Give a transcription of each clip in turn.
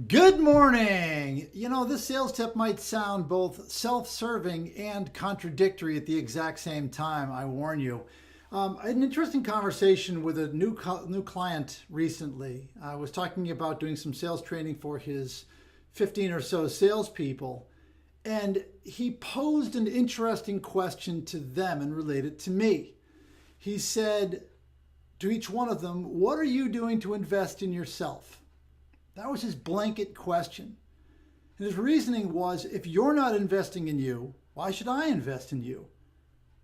Good morning. This sales tip might sound both self-serving and contradictory at the exact same time, I warn you. I had an interesting conversation with a new client recently. I was talking about doing some sales training for his 15 or so salespeople, and he posed an interesting question to them and related to me. He said to each one of them, "What are you doing to invest in yourself?" That was his blanket question. And his reasoning was, if you're not investing in you, why should I invest in you?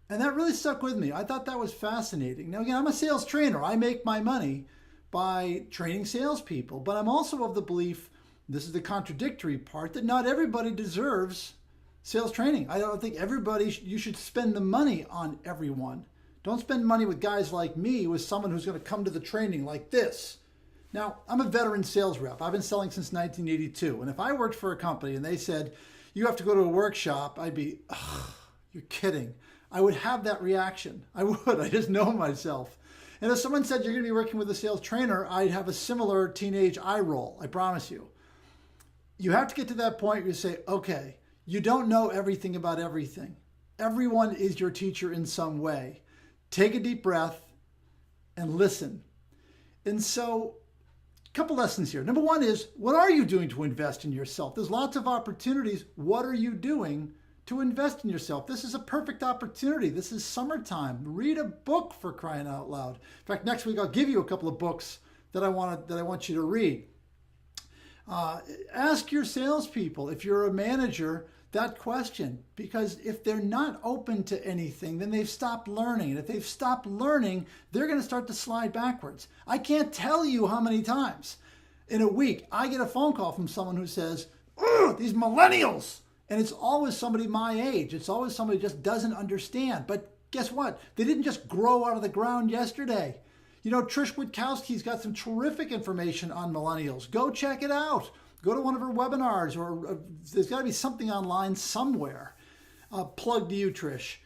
And that really stuck with me. I thought that was fascinating. Now, again, I'm a sales trainer. I make my money by training salespeople. But I'm also of the belief, this is the contradictory part, that not everybody deserves sales training. I don't think you should spend the money on everyone. Don't spend money with guys like me, with someone who's going to come to the training like this. Now, I'm a veteran sales rep. I've been selling since 1982. And if I worked for a company and they said, you have to go to a workshop, I'd be, you're kidding. I would have that reaction. I would. I just know myself. And if someone said you're going to be working with a sales trainer, I'd have a similar teenage eye roll. I promise you. You have to get to that point where you say, okay, you don't know everything about everything. Everyone is your teacher in some way. Take a deep breath and listen. And so, couple lessons here. Number one is, what are you doing to invest in yourself? There's lots of opportunities. What are you doing to invest in yourself? This is a perfect opportunity. This is summertime. Read a book, for crying out loud. In fact, next week I'll give you a couple of books that I want you to read. Ask your salespeople, if you're a manager, that question, because if they're not open to anything, then they've stopped learning. And if they've stopped learning, they're going to start to slide backwards. I can't tell you how many times in a week I get a phone call from someone who says, "Ugh, these millennials." And it's always somebody my age. It's always somebody who just doesn't understand. But guess what? They didn't just grow out of the ground yesterday. Trish Witkowski's got some terrific information on millennials. Go check it out. Go to one of her webinars, or there's got to be something online somewhere. Plug to you, Trish.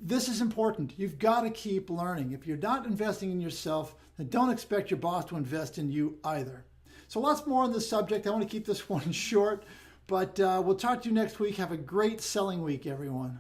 This is important. You've got to keep learning. If you're not investing in yourself, then don't expect your boss to invest in you either. So lots more on this subject. I want to keep this one short, but we'll talk to you next week. Have a great selling week, everyone.